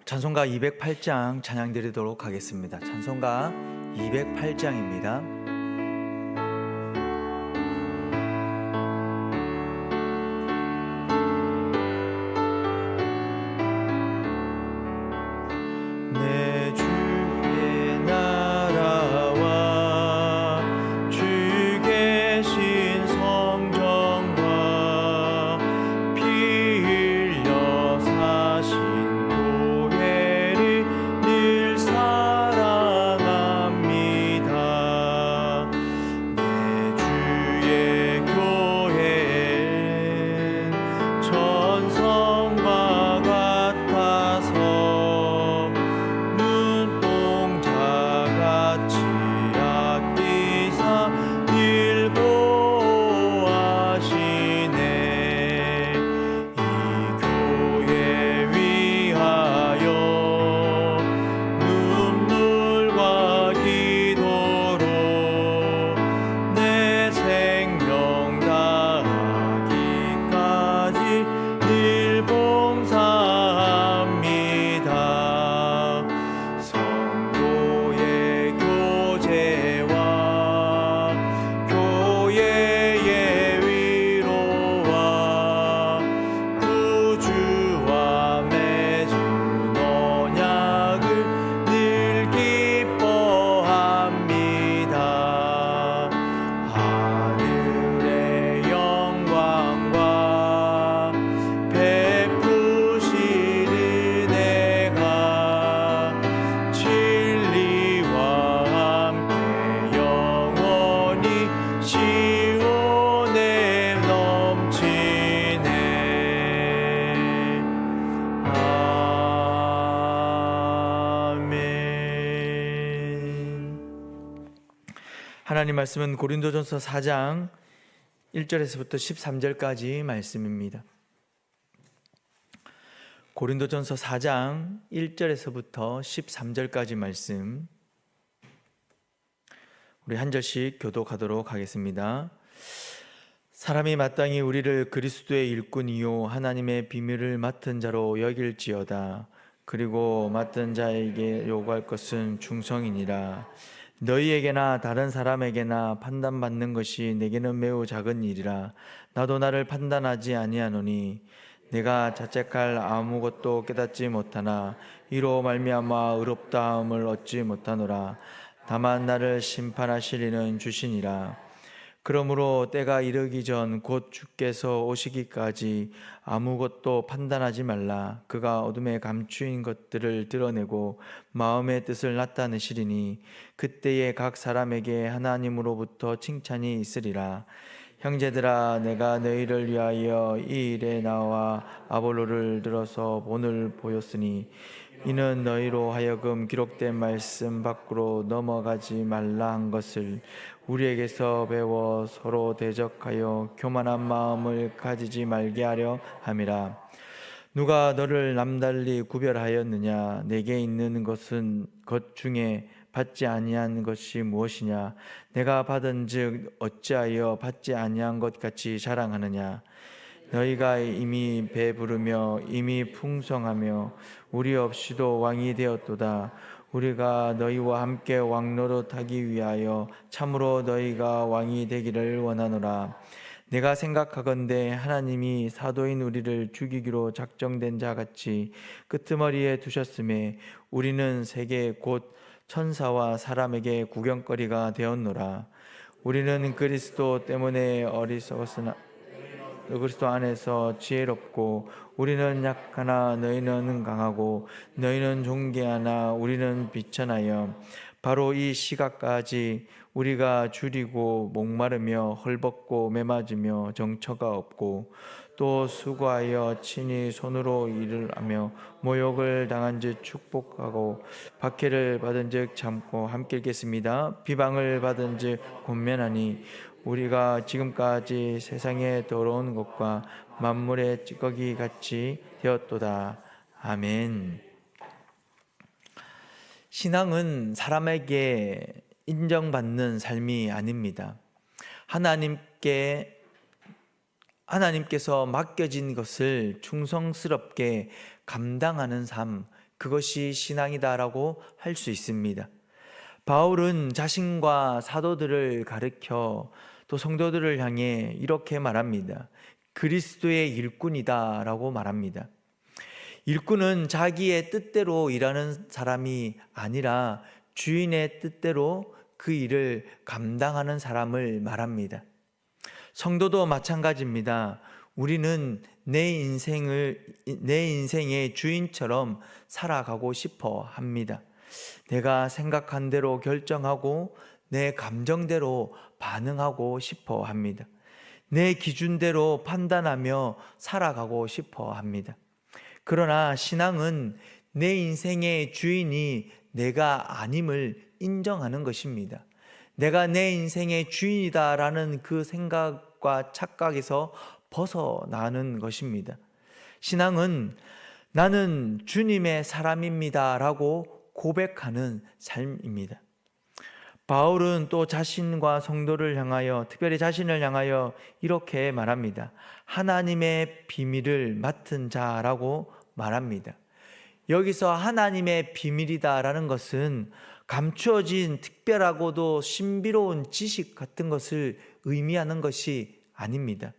찬송가 208장 찬양 드리도록 하겠습니다. 찬송가 208장입니다. 내 주의 나라와 주 계신 성전과 피 흘려 사신 교회를 늘 사랑합니다. 내 주의 교회는 천성과 같아서 눈동자같이 아끼사 늘 보호하시네. 이 교회 위하여 눈물과 기도로 내 생명 다하기까지 늘 봉사합니다. 성도의 교제와 교회의 위로와 구주와 맺은 언약을 늘 기뻐합니다. 하늘의 영광과 베푸신 은혜가 진리와 함께 영원히 시온에 넘치네. 아멘. 하나님 말씀은 고린도전서 4장 1절에서부터 13절까지 말씀입니다. 고린도전서 4장 1절에서부터 13절까지 말씀, 우리 한 절씩 교독하도록 하겠습니다. 사람이 마땅히 우리를 그리스도의 일꾼이요 하나님의 비밀을 맡은 자로 여길지어다. 그리고 맡은 자에게 요구할 것은 충성이니라. 너희에게나 다른 사람에게나 판단받는 것이 내게는 매우 작은 일이라. 나도 나를 판단하지 아니하노니 내가 자책할 아무것도 깨닫지 못하나 이로 말미암아 의롭다함을 얻지 못하노라. 다만 나를 심판하실 이는 주시니라. 그러므로 때가 이르기 전 곧 주께서 오시기까지 아무것도 판단하지 말라. 그가 어둠에 감추인 것들을 드러내고 마음의 뜻을 나타내시리니 그때에 각 사람에게 하나님으로부터 칭찬이 있으리라. 형제들아, 내가 너희를 위하여 이 일에 나와 아볼로를 들어서 본을 보였으니 이는 너희로 하여금 기록된 말씀 밖으로 넘어가지 말라 한 것을 우리에게서 배워 서로 대적하여 교만한 마음을 가지지 말게 하려 함이라. 누가 너를 남달리 구별하였느냐? 내게 있는 것은 것 중에 받지 아니한 것이 무엇이냐? 내가 받은즉 어찌하여 받지 아니한 것 같이 자랑하느냐? 너희가 이미 배부르며 이미 풍성하며 우리 없이도 왕이 되었도다. 우리가 너희와 함께 왕노릇하기 위하여 참으로 너희가 왕이 되기를 원하노라. 내가 생각하건대 하나님이 사도인 우리를 죽이기로 작정된 자 같이 끄트머리에 두셨음에 우리는 세계 곧 천사와 사람에게 구경거리가 되었노라. 우리는 그리스도 때문에 어리석었으나 그리스도 안에서 지혜롭고 우리는 약하나 너희는 강하고 너희는 존귀하나 우리는 비천하여 바로 이 시각까지 우리가 줄이고 목마르며 헐벗고 메맞으며 정처가 없고 또 수고하여 친히 손으로 일을 하며 모욕을 당한 즉 축복하고 박해를 받은 즉 참고 함께 읽겠습니다. 비방을 받은 즉 권면하니 우리가 지금까지 세상에 더러운 것과 만물의 찌꺼기 같이 되었도다. 아멘. 신앙은 사람에게 인정받는 삶이 아닙니다. 하나님께서 맡겨진 것을 충성스럽게 감당하는 삶, 그것이 신앙이다라고 할 수 있습니다. 바울은 자신과 사도들을 가르쳐 또 성도들을 향해 이렇게 말합니다. 그리스도의 일꾼이다라고 말합니다. 일꾼은 자기의 뜻대로 일하는 사람이 아니라 주인의 뜻대로 그 일을 감당하는 사람을 말합니다. 성도도 마찬가지입니다. 우리는 내 인생의 주인처럼 살아가고 싶어 합니다. 내가 생각한 대로 결정하고 내 감정대로 반응하고 싶어 합니다. 내 기준대로 판단하며 살아가고 싶어 합니다. 그러나 신앙은 내 인생의 주인이 내가 아님을 인정하는 것입니다. 내가 내 인생의 주인이다라는 그 생각과 착각에서 벗어나는 것입니다. 신앙은 나는 주님의 사람입니다라고 고백하는 삶입니다. 바울은 또 자신과 성도를 향하여, 특별히 자신을 향하여 이렇게 말합니다. 하나님의 비밀을 맡은 자라고 말합니다. 여기서 하나님의 비밀이다라는 것은 감추어진 특별하고도 신비로운 지식 같은 것을 의미하는 것이 아닙니다.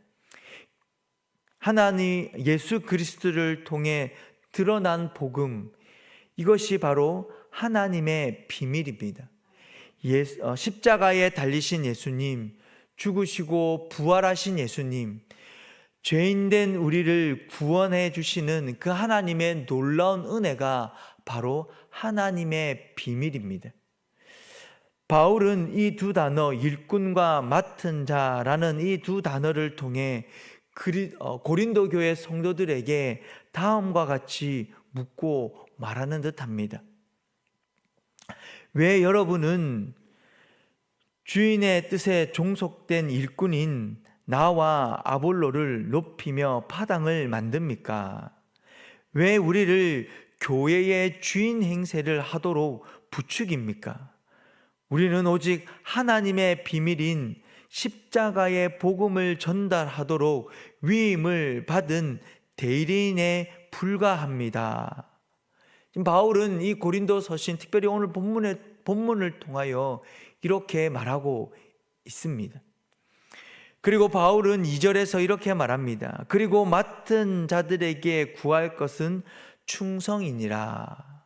하나님 예수 그리스도를 통해 드러난 복음, 이것이 바로 하나님의 비밀입니다. 십자가에 달리신 예수님, 죽으시고 부활하신 예수님, 죄인된 우리를 구원해 주시는 그 하나님의 놀라운 은혜가 바로 하나님의 비밀입니다. 바울은 이 두 단어, 일꾼과 맡은 자라는 이 두 단어를 통해 고린도 교회 성도들에게 다음과 같이 묻고 말하는 듯합니다. 왜 여러분은 주인의 뜻에 종속된 일꾼인 나와 아볼로를 높이며 파당을 만듭니까? 왜 우리를 교회의 주인 행세를 하도록 부추깁니까? 우리는 오직 하나님의 비밀인 십자가의 복음을 전달하도록 위임을 받은 대리인에 불과합니다. 지금 바울은 이 고린도 서신, 특별히 오늘 본문을 통하여 이렇게 말하고 있습니다. 그리고 바울은 2절에서 이렇게 말합니다. 그리고 맡은 자들에게 구할 것은 충성이니라.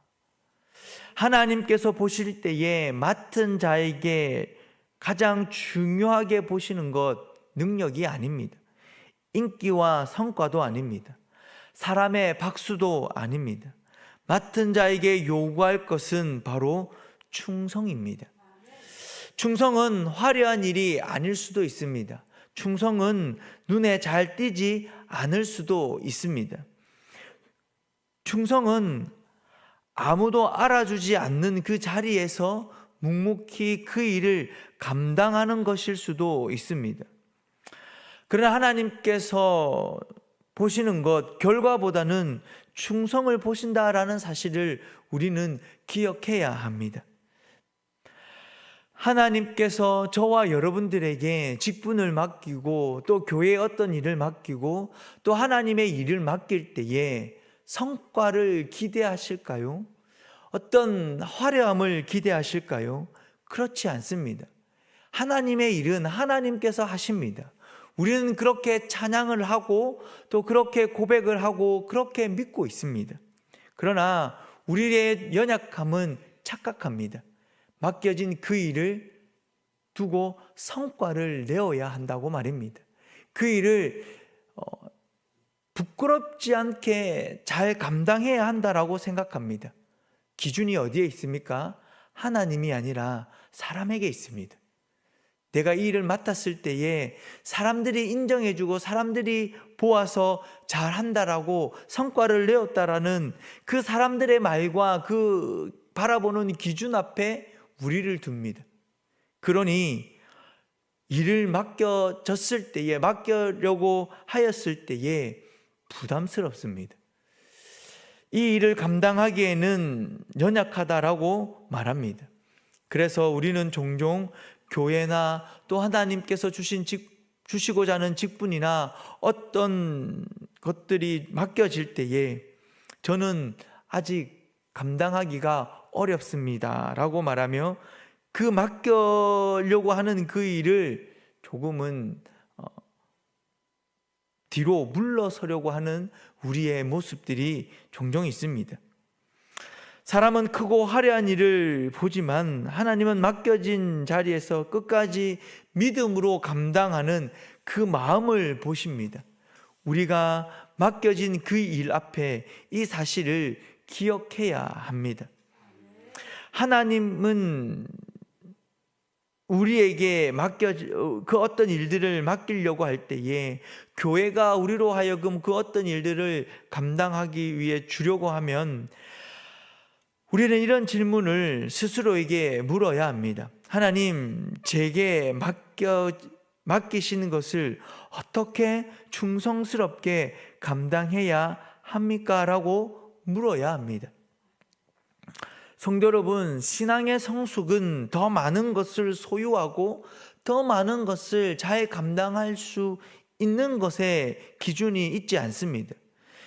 하나님께서 보실 때에 맡은 자에게 가장 중요하게 보시는 것, 능력이 아닙니다. 인기와 성과도 아닙니다. 사람의 박수도 아닙니다. 맡은 자에게 요구할 것은 바로 충성입니다. 충성은 화려한 일이 아닐 수도 있습니다. 충성은 눈에 잘 띄지 않을 수도 있습니다. 충성은 아무도 알아주지 않는 그 자리에서 묵묵히 그 일을 감당하는 것일 수도 있습니다. 그러나 하나님께서 보시는 것, 결과보다는 충성을 보신다라는 사실을 우리는 기억해야 합니다. 하나님께서 저와 여러분들에게 직분을 맡기고 또 교회에 어떤 일을 맡기고 또 하나님의 일을 맡길 때에 성과를 기대하실까요? 어떤 화려함을 기대하실까요? 그렇지 않습니다. 하나님의 일은 하나님께서 하십니다. 우리는 그렇게 찬양을 하고 또 그렇게 고백을 하고 그렇게 믿고 있습니다. 그러나 우리의 연약함은 착각합니다. 맡겨진 그 일을 두고 성과를 내어야 한다고 말입니다. 그 일을 부끄럽지 않게 잘 감당해야 한다라고 생각합니다. 기준이 어디에 있습니까? 하나님이 아니라 사람에게 있습니다. 내가 이 일을 맡았을 때에 사람들이 인정해주고 사람들이 보아서 잘한다라고 성과를 내었다라는 그 사람들의 말과 그 바라보는 기준 앞에 우리를 둡니다. 그러니 일을 맡겨졌을 때에, 맡기려고 하였을 때에 부담스럽습니다. 이 일을 감당하기에는 연약하다라고 말합니다. 그래서 우리는 종종 교회나 또 하나님께서 주시고자 하는 직분이나 어떤 것들이 맡겨질 때에 저는 아직 감당하기가 어렵습니다 라고 말하며 그 맡기려고 하는 그 일을 조금은 뒤로 물러서려고 하는 우리의 모습들이 종종 있습니다. 사람은 크고 화려한 일을 보지만 하나님은 맡겨진 자리에서 끝까지 믿음으로 감당하는 그 마음을 보십니다. 우리가 맡겨진 그 일 앞에 이 사실을 기억해야 합니다. 하나님은 우리에게 그 어떤 일들을 맡기려고 할 때에 교회가 우리로 하여금 그 어떤 일들을 감당하기 위해 주려고 하면 우리는 이런 질문을 스스로에게 물어야 합니다. 하나님, 제게 맡기시는 것을 어떻게 충성스럽게 감당해야 합니까? 라고 물어야 합니다. 성도 여러분, 신앙의 성숙은 더 많은 것을 소유하고 더 많은 것을 잘 감당할 수 있는 것에 기준이 있지 않습니다.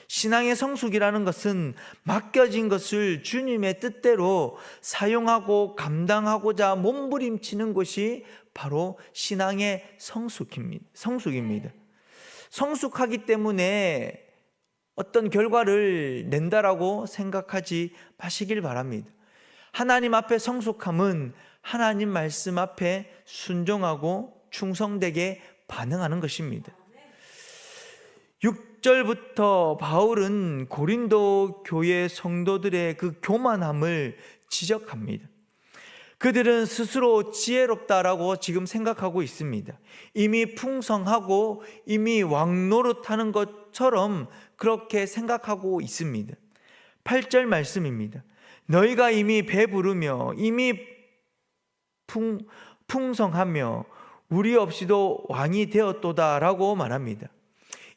신앙의 성숙이라는 것은 맡겨진 것을 주님의 뜻대로 사용하고 감당하고자 몸부림치는 것이 바로 신앙의 성숙입니다. 성숙하기 때문에 어떤 결과를 낸다라고 생각하지 마시길 바랍니다. 하나님 앞에 성숙함은 하나님 말씀 앞에 순종하고 충성되게 반응하는 것입니다. 6절부터 바울은 고린도 교회 성도들의 그 교만함을 지적합니다. 그들은 스스로 지혜롭다라고 지금 생각하고 있습니다. 이미 풍성하고 이미 왕노릇하는 것처럼 그렇게 생각하고 있습니다. 8절 말씀입니다. 너희가 이미 배부르며 이미 풍성하며 우리 없이도 왕이 되었도다 라고 말합니다.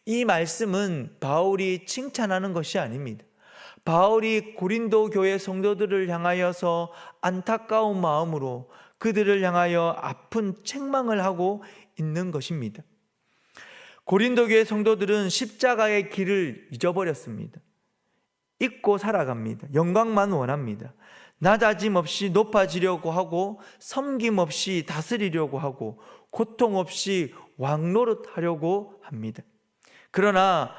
이 말씀은 바울이 칭찬하는 것이 아닙니다. 바울이 고린도 교회 성도들을 향하여서 안타까운 마음으로 그들을 향하여 아픈 책망을 하고 있는 것입니다. 고린도 교회 성도들은 십자가의 길을 잊어버렸습니다. 잊고 살아갑니다. 영광만 원합니다. 낮아짐 없이 높아지려고 하고 섬김 없이 다스리려고 하고 고통 없이 왕노릇하려고 합니다. 그러나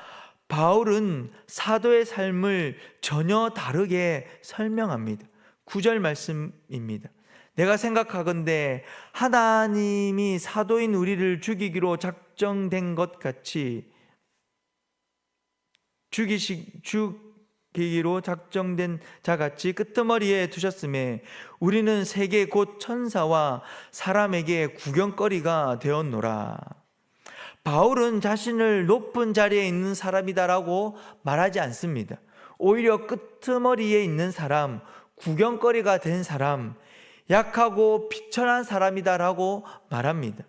바울은 사도의 삶을 전혀 다르게 설명합니다. 9절 말씀입니다. 내가 생각하건대 하나님이 사도인 우리를 죽이기로 작정된 것 같이 죽이기로 작정된 자같이 끄트머리에 두셨음에 우리는 세계 곧 천사와 사람에게 구경거리가 되었노라. 바울은 자신을 높은 자리에 있는 사람이다라고 말하지 않습니다. 오히려 끄트머리에 있는 사람, 구경거리가 된 사람, 약하고 비천한 사람이다라고 말합니다.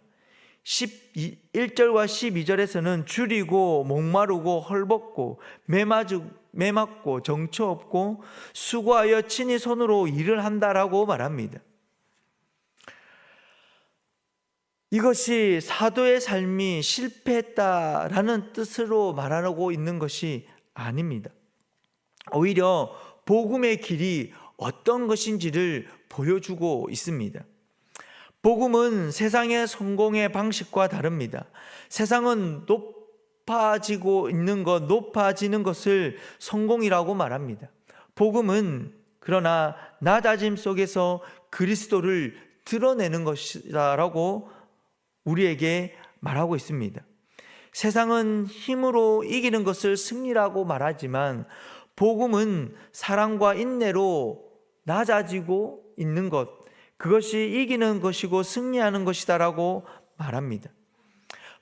1절과 12절에서는 줄이고 목마르고 헐벗고 매맞고 정처 없고 수고하여 친히 손으로 일을 한다라고 말합니다. 이것이 사도의 삶이 실패했다라는 뜻으로 말하고 있는 것이 아닙니다. 오히려 복음의 길이 어떤 것인지를 보여주고 있습니다. 복음은 세상의 성공의 방식과 다릅니다. 세상은 높아지고 있는 것, 높아지는 것을 성공이라고 말합니다. 복음은 그러나 낮아짐 속에서 그리스도를 드러내는 것이다라고 우리에게 말하고 있습니다. 세상은 힘으로 이기는 것을 승리라고 말하지만 복음은 사랑과 인내로 낮아지고 있는 것, 그것이 이기는 것이고 승리하는 것이다라고 말합니다.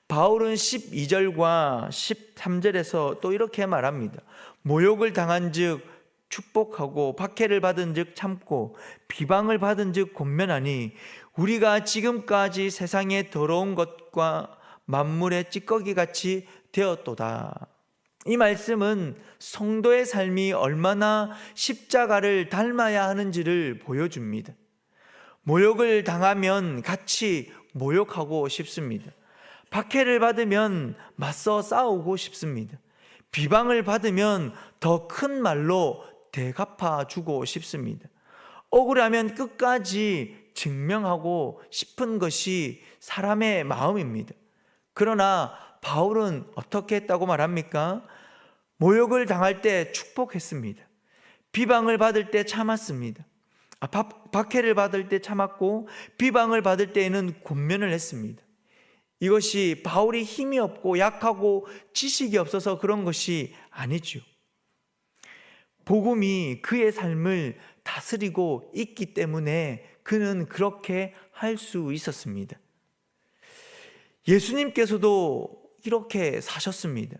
바울은 12절과 13절에서 또 이렇게 말합니다. 모욕을 당한 즉 축복하고 박해를 받은 즉 참고 비방을 받은 즉 권면하니 우리가 지금까지 세상의 더러운 것과 만물의 찌꺼기같이 되었도다. 이 말씀은 성도의 삶이 얼마나 십자가를 닮아야 하는지를 보여줍니다. 모욕을 당하면 같이 모욕하고 싶습니다. 박해를 받으면 맞서 싸우고 싶습니다. 비방을 받으면 더 큰 말로 대갚아 주고 싶습니다. 억울하면 끝까지 증명하고 싶은 것이 사람의 마음입니다. 그러나 바울은 어떻게 했다고 말합니까? 모욕을 당할 때 축복했습니다. 비방을 받을 때 참았습니다. 박해를 받을 때 참았고 비방을 받을 때에는 권면을 했습니다. 이것이 바울이 힘이 없고 약하고 지식이 없어서 그런 것이 아니죠. 복음이 그의 삶을 다스리고 있기 때문에 그는 그렇게 할 수 있었습니다. 예수님께서도 이렇게 사셨습니다.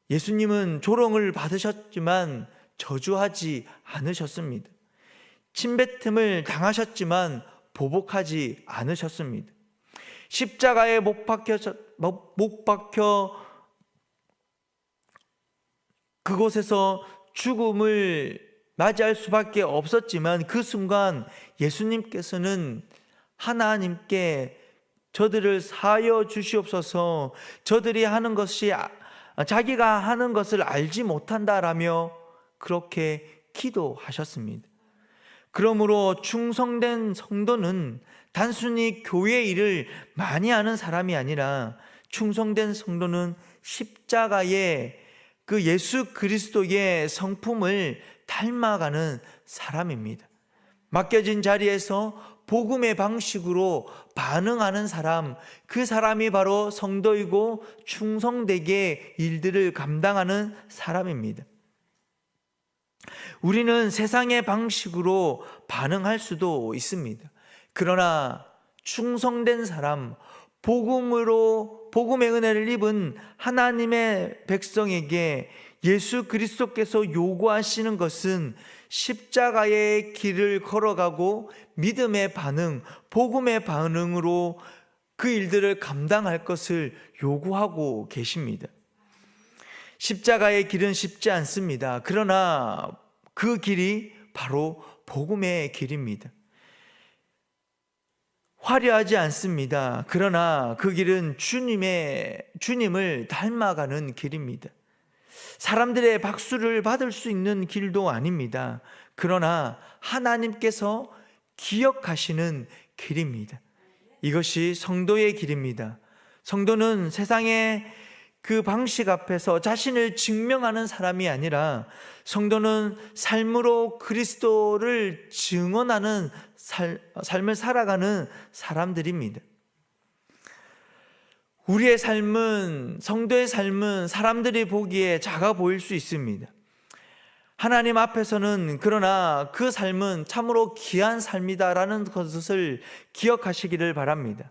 예수님은 조롱을 받으셨지만 저주하지 않으셨습니다. 침뱉음을 당하셨지만 보복하지 않으셨습니다. 십자가에 못 박혀 그곳에서 죽음을 맞이할 수밖에 없었지만 그 순간 예수님께서는 하나님께 저들을 사하여 주시옵소서, 저들이 하는 것이 자기가 하는 것을 알지 못한다라며 그렇게 기도하셨습니다. 그러므로 충성된 성도는 단순히 교회 일을 많이 하는 사람이 아니라 충성된 성도는 십자가의 그 예수 그리스도의 성품을 닮아가는 사람입니다. 맡겨진 자리에서 복음의 방식으로 반응하는 사람, 그 사람이 바로 성도이고 충성되게 일들을 감당하는 사람입니다. 우리는 세상의 방식으로 반응할 수도 있습니다. 그러나 충성된 사람, 복음의 은혜를 입은 하나님의 백성에게 예수 그리스도께서 요구하시는 것은 십자가의 길을 걸어가고 믿음의 반응, 복음의 반응으로 그 일들을 감당할 것을 요구하고 계십니다. 십자가의 길은 쉽지 않습니다. 그러나 그 길이 바로 복음의 길입니다. 화려하지 않습니다. 그러나 그 길은 주님을 닮아가는 길입니다. 사람들의 박수를 받을 수 있는 길도 아닙니다. 그러나 하나님께서 기억하시는 길입니다. 이것이 성도의 길입니다. 성도는 세상의 그 방식 앞에서 자신을 증명하는 사람이 아니라 성도는 삶으로 그리스도를 증언하는 삶을 살아가는 사람들입니다. 우리의 삶은, 성도의 삶은 사람들이 보기에 작아 보일 수 있습니다. 하나님 앞에서는 그러나 그 삶은 참으로 귀한 삶이다라는 것을 기억하시기를 바랍니다.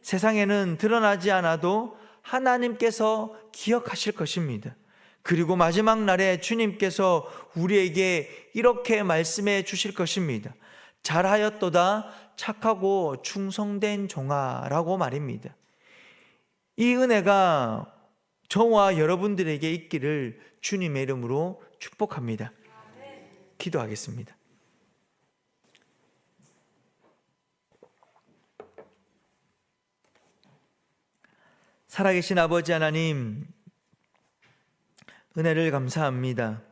세상에는 드러나지 않아도 하나님께서 기억하실 것입니다. 그리고 마지막 날에 주님께서 우리에게 이렇게 말씀해 주실 것입니다. 잘하였도다 착하고 충성된 종아라고 말입니다. 이 은혜가 저와 여러분들에게 있기를 주님의 이름으로 축복합니다. 기도하겠습니다. 살아계신 아버지 하나님, 은혜를 감사합니다.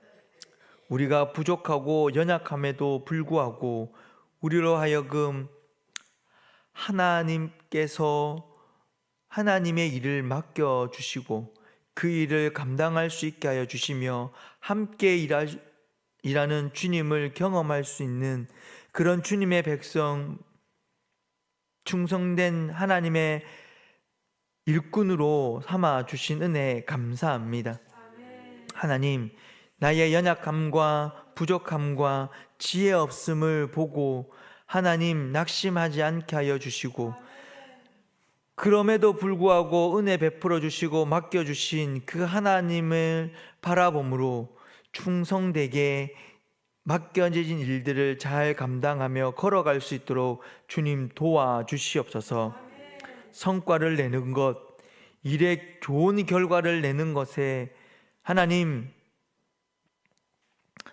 우리가 부족하고 연약함에도 불구하고 우리로 하여금 하나님께서 하나님의 일을 맡겨주시고 그 일을 감당할 수 있게 하여 주시며 함께 일하는 주님을 경험할 수 있는 그런 주님의 백성, 충성된 하나님의 일꾼으로 삼아 주신 은혜 감사합니다. 하나님, 나의 연약함과 부족함과 지혜 없음을 보고 하나님 낙심하지 않게 하여 주시고 그럼에도 불구하고 은혜 베풀어 주시고 맡겨주신 그 하나님을 바라봄으로 충성되게 맡겨진 일들을 잘 감당하며 걸어갈 수 있도록 주님 도와주시옵소서. 성과를 내는 것, 일에 좋은 결과를 내는 것에 하나님,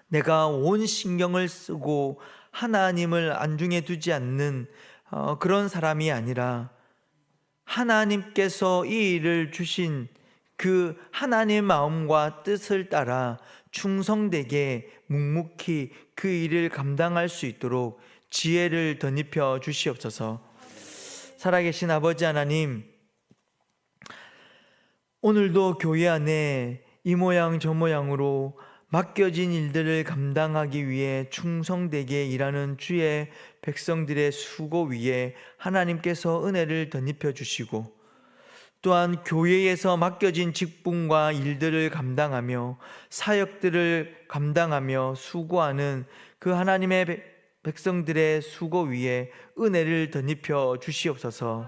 내가 온 신경을 쓰고 하나님을 안중에 두지 않는 그런 사람이 아니라 하나님께서 이 일을 주신 그 하나님의 마음과 뜻을 따라 충성되게 묵묵히 그 일을 감당할 수 있도록 지혜를 덧입혀 주시옵소서. 살아계신 아버지 하나님, 오늘도 교회 안에 이 모양 저 모양으로 맡겨진 일들을 감당하기 위해 충성되게 일하는 주의 백성들의 수고 위에 하나님께서 은혜를 덧입혀 주시고, 또한 교회에서 맡겨진 직분과 일들을 감당하며 사역들을 감당하며 수고하는 그 하나님의 백성들의 수고 위에 은혜를 덧입혀 주시옵소서.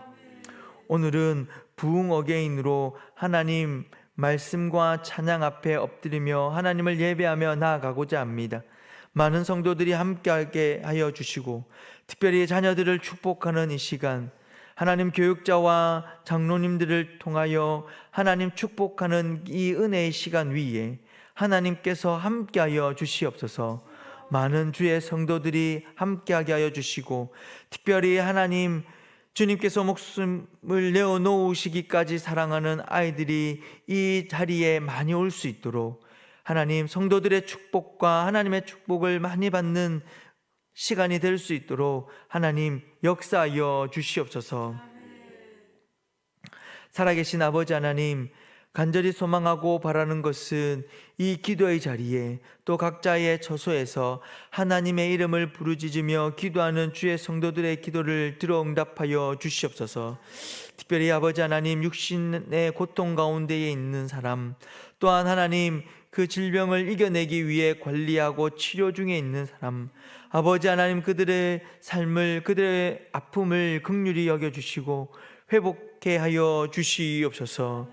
오늘은 부흥 어게인으로 하나님 말씀과 찬양 앞에 엎드리며 하나님을 예배하며 나아가고자 합니다. 많은 성도들이 함께하게 하여 주시고, 특별히 자녀들을 축복하는 이 시간, 하나님 교육자와 장로님들을 통하여 하나님 축복하는 이 은혜의 시간 위에 하나님께서 함께하여 주시옵소서. 많은 주의 성도들이 함께하게 하여 주시고, 특별히 하나님 주님께서 목숨을 내어놓으시기까지 사랑하는 아이들이 이 자리에 많이 올 수 있도록 하나님 성도들의 축복과 하나님의 축복을 많이 받는 시간이 될 수 있도록 하나님 역사하여 주시옵소서. 살아계신 아버지 하나님, 간절히 소망하고 바라는 것은 이 기도의 자리에 또 각자의 처소에서 하나님의 이름을 부르짖으며 기도하는 주의 성도들의 기도를 들어 응답하여 주시옵소서. 특별히 아버지 하나님, 육신의 고통 가운데에 있는 사람, 또한 하나님 그 질병을 이겨내기 위해 관리하고 치료 중에 있는 사람, 아버지 하나님 그들의 삶을, 그들의 아픔을 긍휼히 여겨주시고 회복케 하여 주시옵소서.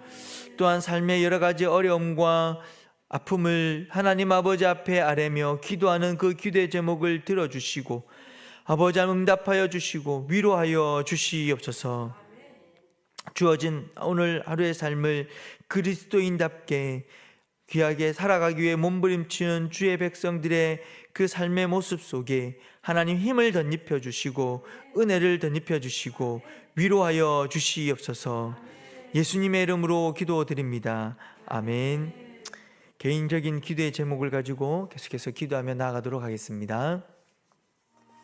또한 삶의 여러 가지 어려움과 아픔을 하나님 아버지 앞에 아뢰며 기도하는 그 기도의 제목을 들어주시고 아버지 하나님 응답하여 주시고 위로하여 주시옵소서. 주어진 오늘 하루의 삶을 그리스도인답게 귀하게 살아가기 위해 몸부림치는 주의 백성들의 그 삶의 모습 속에 하나님 힘을 덧입혀 주시고 은혜를 덧입혀 주시고 위로하여 주시옵소서. 예수님의 이름으로 기도드립니다. 아멘. 개인적인 기도의 제목을 가지고 계속해서 기도하며 나아가도록 하겠습니다.